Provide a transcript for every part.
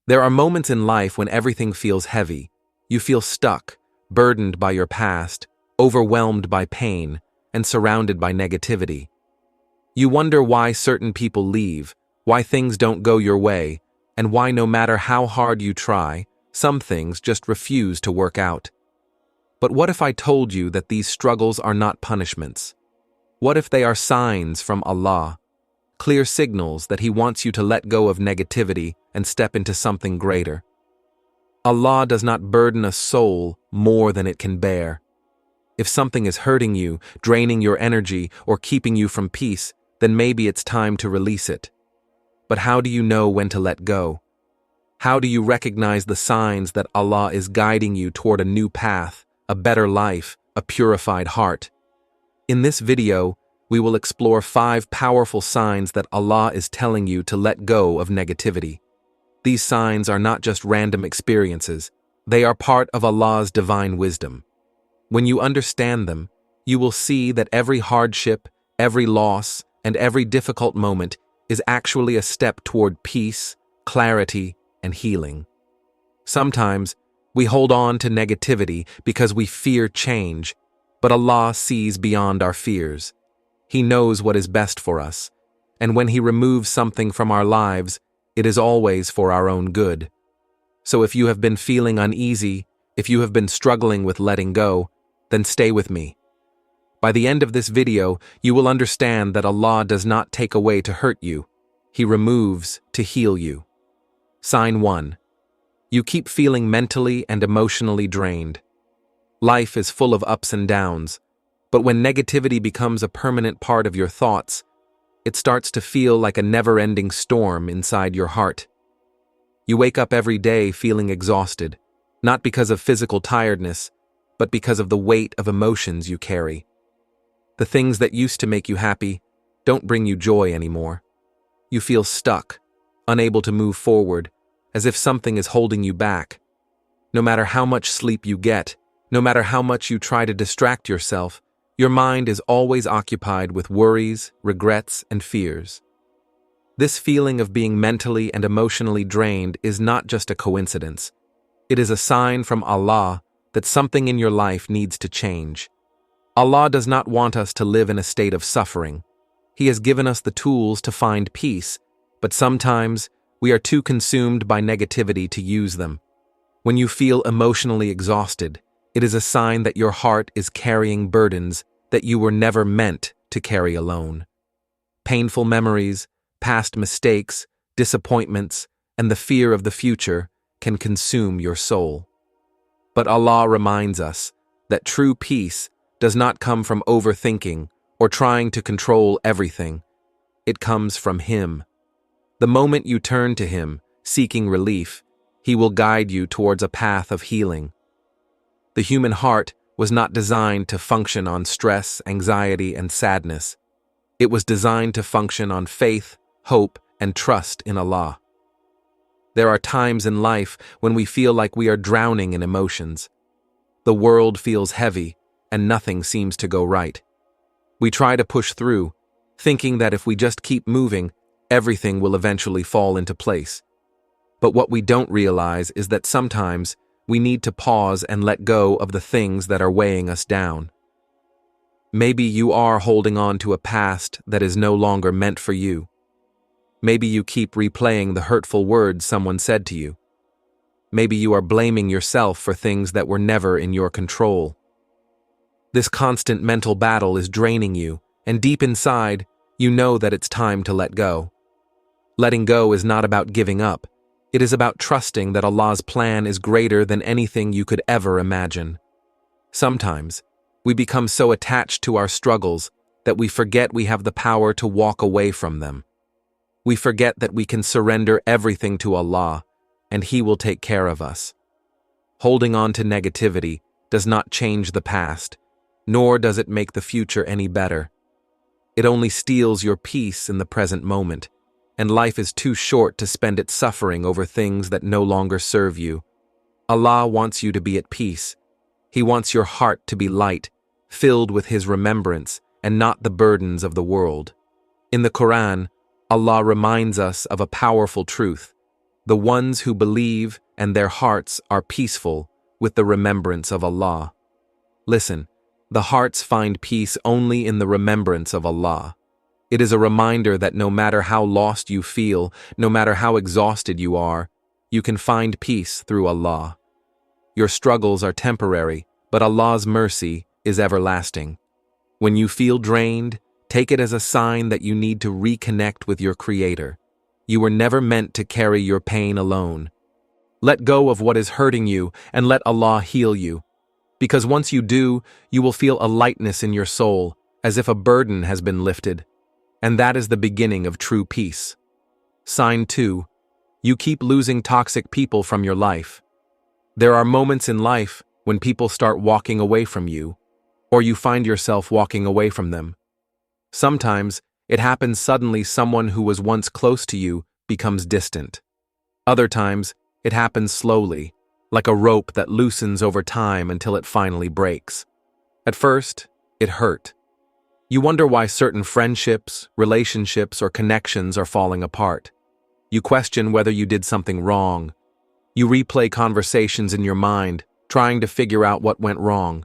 There are moments in life when everything feels heavy. You feel stuck, burdened by your past, overwhelmed by pain, and surrounded by negativity. You wonder why certain people leave, why things don't go your way, and why no matter how hard you try, some things just refuse to work out. But what if I told you that these struggles are not punishments? What if they are signs from Allah? Clear signals that He wants you to let go of negativity and step into something greater. Allah does not burden a soul more than it can bear. If something is hurting you, draining your energy, or keeping you from peace, then maybe it's time to release it. But how do you know when to let go? How do you recognize the signs that Allah is guiding you toward a new path, a better life, a purified heart? In this video, we will explore 5 powerful signs that Allah is telling you to let go of negativity. These signs are not just random experiences, they are part of Allah's divine wisdom. When you understand them, you will see that every hardship, every loss, and every difficult moment is actually a step toward peace, clarity, and healing. Sometimes, we hold on to negativity because we fear change, but Allah sees beyond our fears. He knows what is best for us, and when He removes something from our lives, it is always for our own good. So if you have been feeling uneasy, if you have been struggling with letting go, then stay with me. By the end of this video, you will understand that Allah does not take away to hurt you. He removes to heal you. Sign 1. You keep feeling mentally and emotionally drained. Life is full of ups and downs, but when negativity becomes a permanent part of your thoughts, it starts to feel like a never-ending storm inside your heart. You wake up every day feeling exhausted, not because of physical tiredness, but because of the weight of emotions you carry. The things that used to make you happy don't bring you joy anymore. You feel stuck, unable to move forward, as if something is holding you back. No matter how much sleep you get, no matter how much you try to distract yourself, your mind is always occupied with worries, regrets, and fears. This feeling of being mentally and emotionally drained is not just a coincidence. It is a sign from Allah that something in your life needs to change. Allah does not want us to live in a state of suffering. He has given us the tools to find peace, but sometimes we are too consumed by negativity to use them. When you feel emotionally exhausted, it is a sign that your heart is carrying burdens that you were never meant to carry alone. Painful memories, past mistakes, disappointments, and the fear of the future can consume your soul. But Allah reminds us that true peace does not come from overthinking or trying to control everything. It comes from Him. The moment you turn to Him, seeking relief, He will guide you towards a path of healing. The human heart was not designed to function on stress, anxiety, and sadness. It was designed to function on faith, hope, and trust in Allah. There are times in life when we feel like we are drowning in emotions. The world feels heavy, and nothing seems to go right. We try to push through, thinking that if we just keep moving, everything will eventually fall into place. But what we don't realize is that sometimes we need to pause and let go of the things that are weighing us down. Maybe you are holding on to a past that is no longer meant for you. Maybe you keep replaying the hurtful words someone said to you. Maybe you are blaming yourself for things that were never in your control. This constant mental battle is draining you, and deep inside, you know that it's time to let go. Letting go is not about giving up. It is about trusting that Allah's plan is greater than anything you could ever imagine. Sometimes, we become so attached to our struggles that we forget we have the power to walk away from them. We forget that we can surrender everything to Allah, and He will take care of us. Holding on to negativity does not change the past, nor does it make the future any better. It only steals your peace in the present moment, and life is too short to spend it suffering over things that no longer serve you. Allah wants you to be at peace. He wants your heart to be light, filled with His remembrance, and not the burdens of the world. In the Quran, Allah reminds us of a powerful truth. the ones who believe and their hearts are peaceful with the remembrance of Allah. Listen, the hearts find peace only in the remembrance of Allah. It is a reminder that no matter how lost you feel, no matter how exhausted you are, you can find peace through Allah. Your struggles are temporary, but Allah's mercy is everlasting. When you feel drained, take it as a sign that you need to reconnect with your Creator. You were never meant to carry your pain alone. Let go of what is hurting you and let Allah heal you. Because once you do, you will feel a lightness in your soul, as if a burden has been lifted. And that is the beginning of true peace. Sign 2. You keep losing toxic people from your life. There are moments in life when people start walking away from you, or you find yourself walking away from them. Sometimes, it happens suddenly. Someone who was once close to you becomes distant. Other times, it happens slowly, like a rope that loosens over time until it finally breaks. At first, it hurt. You wonder why certain friendships, relationships, or connections are falling apart. You question whether you did something wrong. You replay conversations in your mind, trying to figure out what went wrong.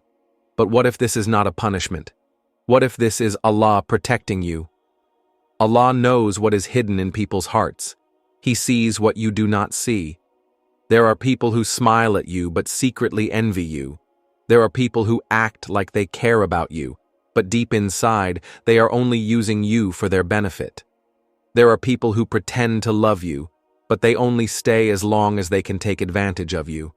But what if this is not a punishment? What if this is Allah protecting you? Allah knows what is hidden in people's hearts. He sees what you do not see. There are people who smile at you but secretly envy you. There are people who act like they care about you, but deep inside, they are only using you for their benefit. There are people who pretend to love you, but they only stay as long as they can take advantage of you.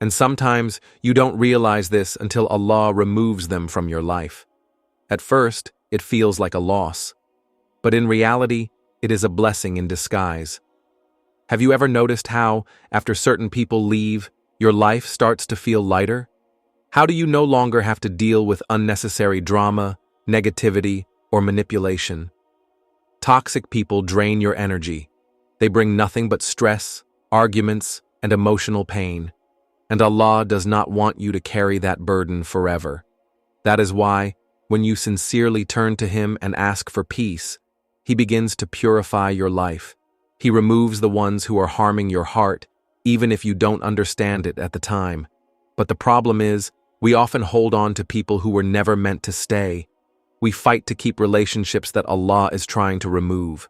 And sometimes you don't realize this until Allah removes them from your life. At first, it feels like a loss. But in reality, it is a blessing in disguise. Have you ever noticed how, after certain people leave, your life starts to feel lighter? How do you no longer have to deal with unnecessary drama, negativity, or manipulation? Toxic people drain your energy. They bring nothing but stress, arguments, and emotional pain. And Allah does not want you to carry that burden forever. That is why, when you sincerely turn to Him and ask for peace, He begins to purify your life. He removes the ones who are harming your heart, even if you don't understand it at the time. But the problem is, we often hold on to people who were never meant to stay. We fight to keep relationships that Allah is trying to remove.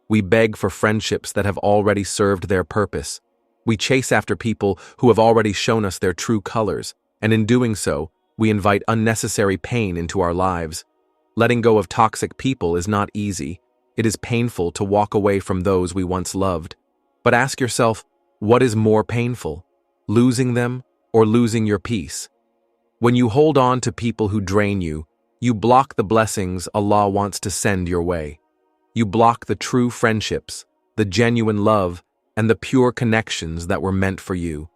We beg for friendships that have already served their purpose. We chase after people who have already shown us their true colors, and in doing so, we invite unnecessary pain into our lives. Letting go of toxic people is not easy. It is painful to walk away from those we once loved. But ask yourself, what is more painful? Losing them or losing your peace? When you hold on to people who drain you, you block the blessings Allah wants to send your way. You block the true friendships, the genuine love, and the pure connections that were meant for you.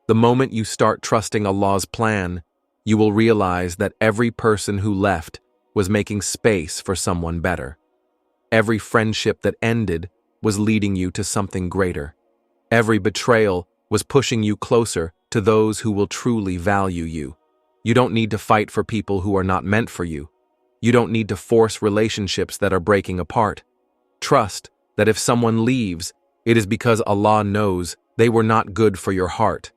The moment you start trusting Allah's plan, you will realize that every person who left was making space for someone better. Every friendship that ended was leading you to something greater. Every betrayal was pushing you closer to those who will truly value you. You don't need to fight for people who are not meant for you. You don't need to force relationships that are breaking apart. Trust that if someone leaves, it is because Allah knows they were not good for your heart.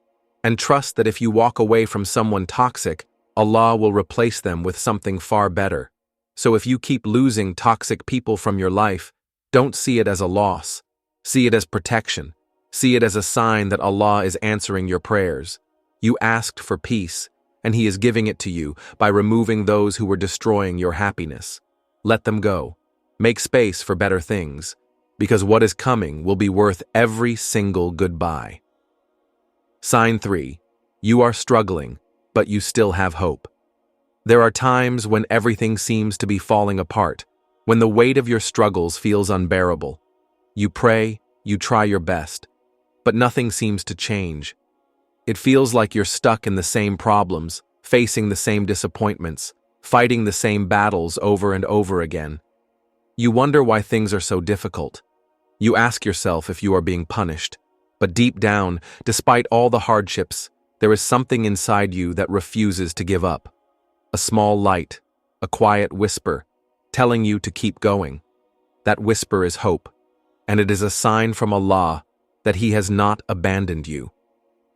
And trust that if you walk away from someone toxic, Allah will replace them with something far better. So if you keep losing toxic people from your life, don't see it as a loss. See it as protection. See it as a sign that Allah is answering your prayers. You asked for peace, and He is giving it to you by removing those who were destroying your happiness. Let them go. Make space for better things, because what is coming will be worth every single goodbye. Sign 3. You are struggling, but you still have hope. There are times when everything seems to be falling apart, when the weight of your struggles feels unbearable. You pray, you try your best, but nothing seems to change. It feels like you're stuck in the same problems, facing the same disappointments, fighting the same battles over and over again. You wonder why things are so difficult. You ask yourself if you are being punished, but deep down, despite all the hardships, there is something inside you that refuses to give up. A small light, a quiet whisper, telling you to keep going. That whisper is hope, and it is a sign from Allah that He has not abandoned you.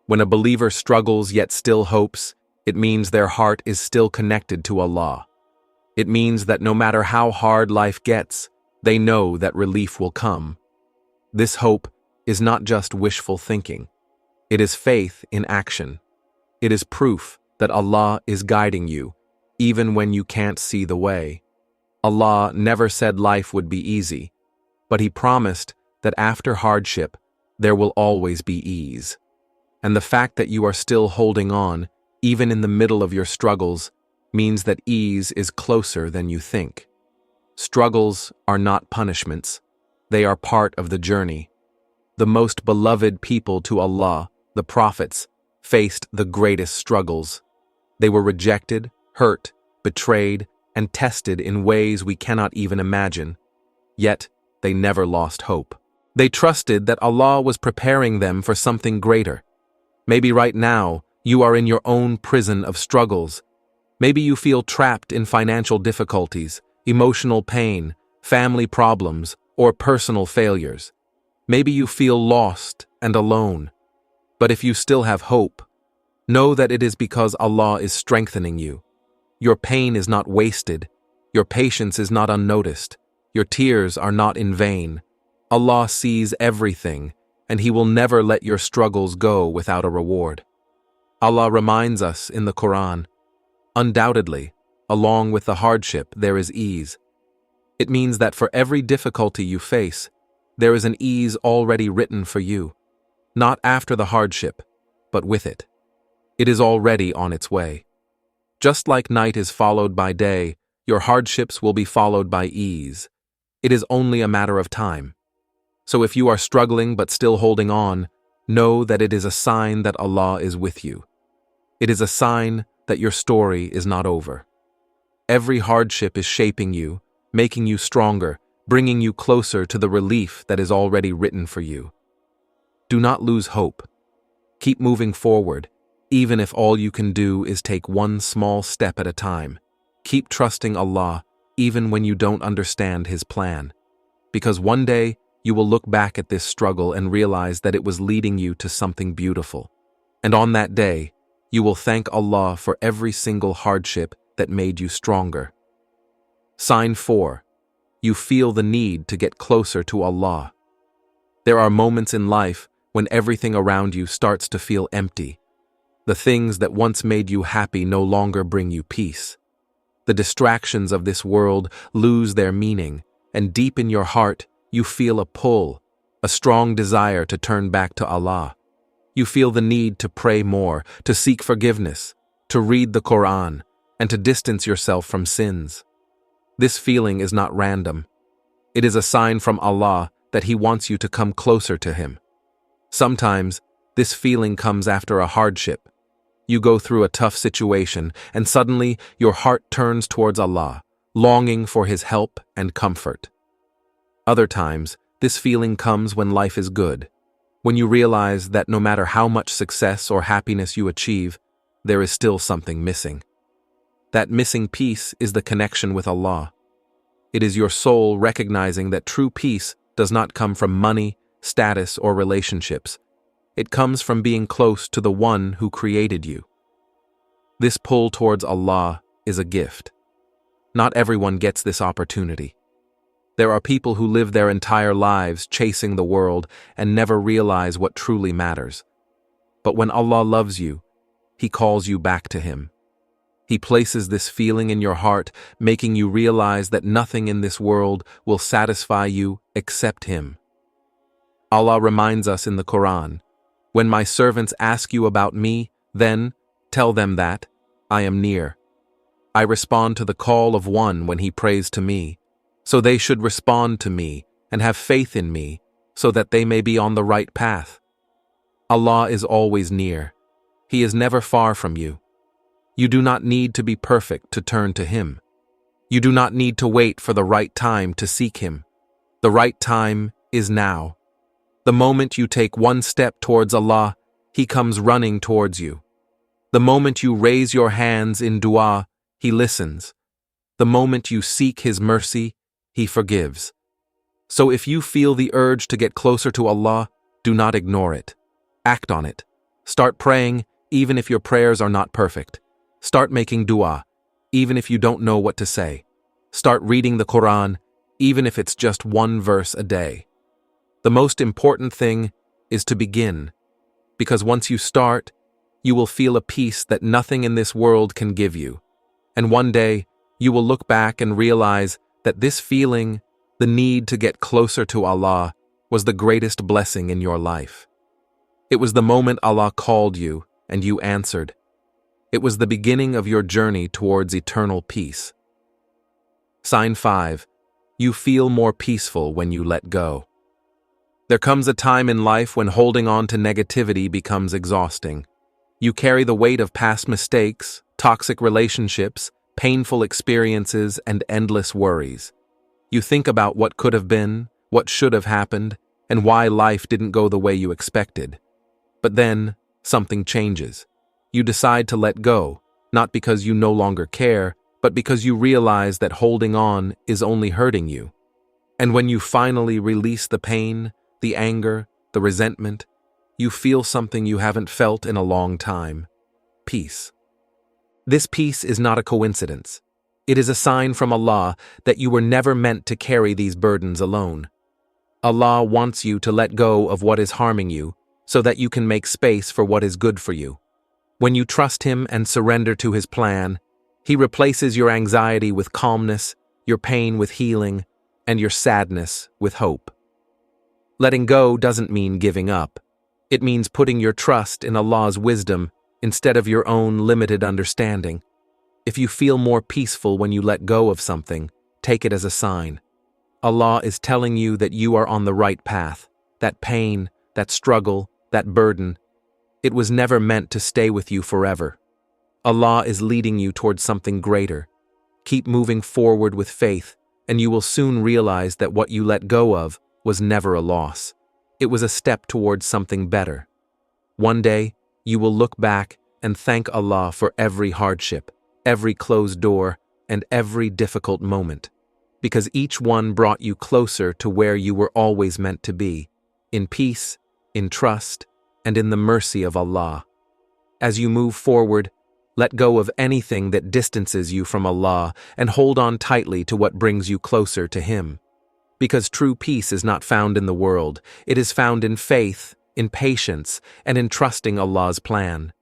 When a believer struggles yet still hopes, it means their heart is still connected to Allah. It means that no matter how hard life gets, they know that relief will come. This hope is not just wishful thinking. It is faith in action. It is proof that Allah is guiding you, even when you can't see the way. Allah never said life would be easy, but He promised that after hardship, there will always be ease. And the fact that you are still holding on, even in the middle of your struggles, means that ease is closer than you think. Struggles are not punishments. They are part of the journey. The most beloved people to Allah, the prophets, faced the greatest struggles. They were rejected, hurt, betrayed, and tested in ways we cannot even imagine. Yet, they never lost hope. They trusted that Allah was preparing them for something greater. Maybe right now, you are in your own prison of struggles. Maybe you feel trapped in financial difficulties, emotional pain, family problems, or personal failures. Maybe you feel lost and alone. But if you still have hope, know that it is because Allah is strengthening you. Your pain is not wasted. Your patience is not unnoticed. Your tears are not in vain. Allah sees everything, and He will never let your struggles go without a reward. Allah reminds us in the Quran, undoubtedly, along with the hardship, there is ease. It means that for every difficulty you face, there is an ease already written for you, not after the hardship, but with it. It is already on its way. Just like night is followed by day, your hardships will be followed by ease. It is only a matter of time. So if you are struggling but still holding on, know that it is a sign that Allah is with you. It is a sign that your story is not over. Every hardship is shaping you, making you stronger, bringing you closer to the relief that is already written for you. Do not lose hope. Keep moving forward, even if all you can do is take one small step at a time. Keep trusting Allah, even when you don't understand His plan. Because one day, you will look back at this struggle and realize that it was leading you to something beautiful. And on that day, you will thank Allah for every single hardship that made you stronger. Sign 4. You feel the need to get closer to Allah. There are moments in life when everything around you starts to feel empty. The things that once made you happy no longer bring you peace. The distractions of this world lose their meaning, and deep in your heart, you feel a pull, a strong desire to turn back to Allah. You feel the need to pray more, to seek forgiveness, to read the Quran, and to distance yourself from sins. This feeling is not random. It is a sign from Allah that He wants you to come closer to Him. Sometimes, this feeling comes after a hardship. You go through a tough situation, and suddenly your heart turns towards Allah, longing for His help and comfort. Other times, this feeling comes when life is good, when you realize that no matter how much success or happiness you achieve, there is still something missing. That missing piece is the connection with Allah. It is your soul recognizing that true peace does not come from money, status, or relationships. It comes from being close to the One who created you. This pull towards Allah is a gift. Not everyone gets this opportunity. There are people who live their entire lives chasing the world and never realize what truly matters. But when Allah loves you, He calls you back to Him. He places this feeling in your heart, making you realize that nothing in this world will satisfy you except Him. Allah reminds us in the Quran, "When my servants ask you about me, then tell them that I am near. I respond to the call of one when he prays to me. So they should respond to me and have faith in me so that they may be on the right path." Allah is always near. He is never far from you. You do not need to be perfect to turn to Him. You do not need to wait for the right time to seek Him. The right time is now. The moment you take one step towards Allah, He comes running towards you. The moment you raise your hands in dua, He listens. The moment you seek His mercy, He forgives. So if you feel the urge to get closer to Allah, Do not ignore it. Act on it. Start praying, even if your prayers are not perfect. Start making dua, even if you don't know what to say. Start reading the Quran, even if it's just one verse a day. The most important thing is to begin, because once you start, you will feel a peace that nothing in this world can give you. And one day, you will look back and realize that this feeling, the need to get closer to Allah, was the greatest blessing in your life. It was the moment Allah called you and you answered. It was the beginning of your journey towards eternal peace. Sign 5. You feel more peaceful when you let go. There comes a time in life when holding on to negativity becomes exhausting. You carry the weight of past mistakes, toxic relationships, painful experiences, and endless worries. You think about what could have been, what should have happened, and why life didn't go the way you expected. But then, something changes. You decide to let go, not because you no longer care, but because you realize that holding on is only hurting you. And when you finally release the pain, the anger, the resentment, you feel something you haven't felt in a long time: peace. This peace is not a coincidence. It is a sign from Allah that you were never meant to carry these burdens alone. Allah wants you to let go of what is harming you so that you can make space for what is good for you. When you trust Him and surrender to His plan, He replaces your anxiety with calmness, your pain with healing, and your sadness with hope. Letting go doesn't mean giving up. It means putting your trust in Allah's wisdom instead of your own limited understanding. If you feel more peaceful when you let go of something, take it as a sign. Allah is telling you that you are on the right path. That pain, that struggle, that burden, it was never meant to stay with you forever. Allah is leading you towards something greater. Keep moving forward with faith, and you will soon realize that what you let go of was never a loss. It was a step towards something better. One day, you will look back and thank Allah for every hardship, every closed door, and every difficult moment, because each one brought you closer to where you were always meant to be, in peace, in trust, and in the mercy of Allah. As you move forward, let go of anything that distances you from Allah and hold on tightly to what brings you closer to Him. Because true peace is not found in the world, it is found in faith, in patience, and in trusting Allah's plan.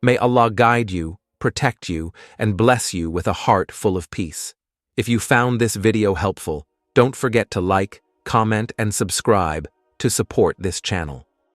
May Allah guide you, protect you, and bless you with a heart full of peace. If you found this video helpful, don't forget to like, comment, and subscribe to support this channel.